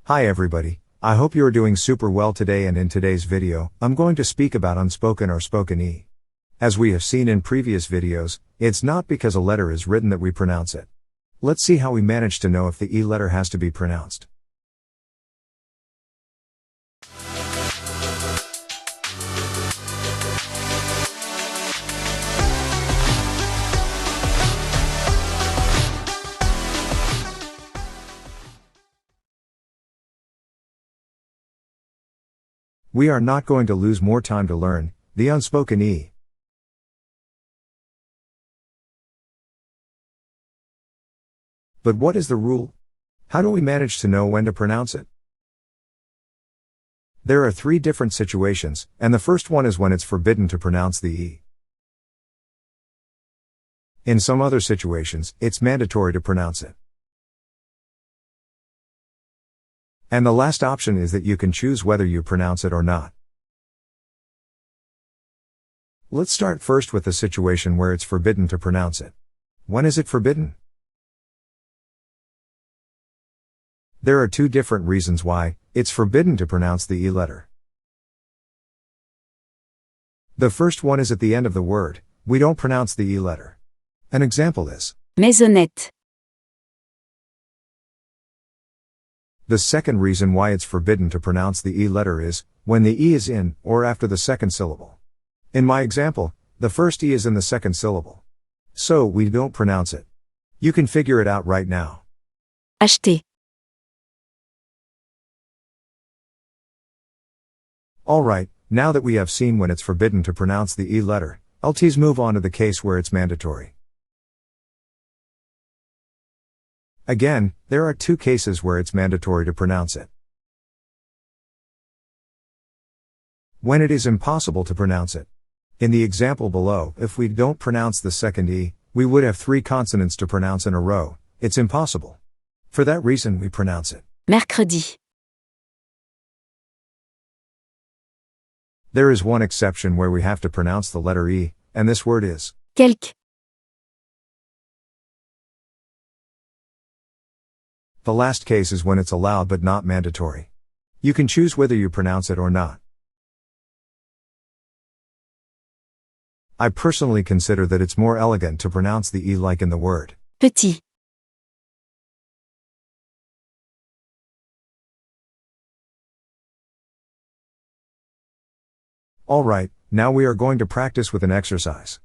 Hi everybody, I hope you are doing super well today, and in today's video, I'm going to speak about unspoken or spoken E. As we have seen in previous videos, it's not because a letter is written that we pronounce it. Let's see how we manage to know if the E letter has to be pronounced. We are not going to lose more time to learn the unspoken E. But what is the rule? How do we manage to know when to pronounce it? There are three different situations, and the first one is when it's forbidden to pronounce the E. In some other situations, it's mandatory to pronounce it. And the last option is that you can choose whether you pronounce it or not. Let's start first with the situation where it's forbidden to pronounce it. When is it forbidden? There are two different reasons why it's forbidden to pronounce the E letter. The first one is at the end of the word. We don't pronounce the E letter. An example is maisonnette. The second reason why it's forbidden to pronounce the E letter is when the E is in or after the second syllable. In my example, the first E is in the second syllable. So we don't pronounce it. You can figure it out right now. Acheter. Alright, now that we have seen when it's forbidden to pronounce the E letter, let's move on to the case where it's mandatory. Again, there are two cases where it's mandatory to pronounce it. When it is impossible to pronounce it. In the example below, if we don't pronounce the second E, we would have three consonants to pronounce in a row. It's impossible. For that reason we pronounce it. Mercredi. There is one exception where we have to pronounce the letter E, and this word is Quelque. The last case is when it's allowed but not mandatory. You can choose whether you pronounce it or not. I personally consider that it's more elegant to pronounce the E like in the word Petit. Alright, now we are going to practice with an exercise.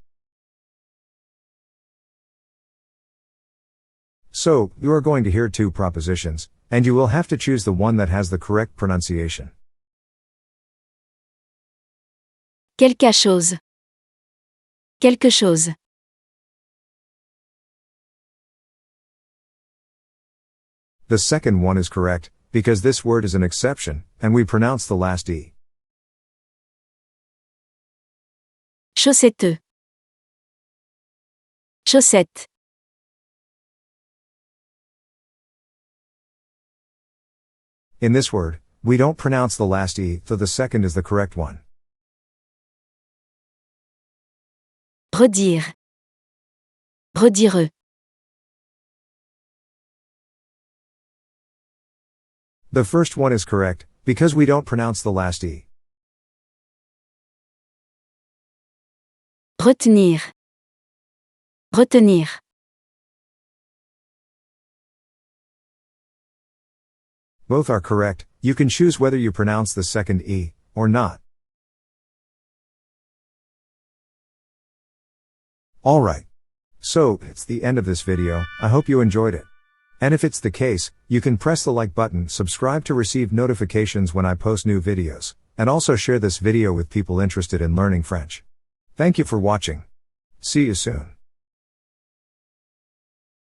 So, you are going to hear two propositions, and you will have to choose the one that has the correct pronunciation. Quelque chose. Quelque chose. The second one is correct, because this word is an exception, and we pronounce the last E. Chaussette. Chaussette. In this word, we don't pronounce the last E, though the second is the correct one. Redire. Redire. The first one is correct, because we don't pronounce the last E. Retenir. Retenir. Both are correct. You can choose whether you pronounce the second E, or not. Alright. So, it's the end of this video. I hope you enjoyed it. And if it's the case, you can press the like button, subscribe to receive notifications when I post new videos, and also share this video with people interested in learning French. Thank you for watching. See you soon.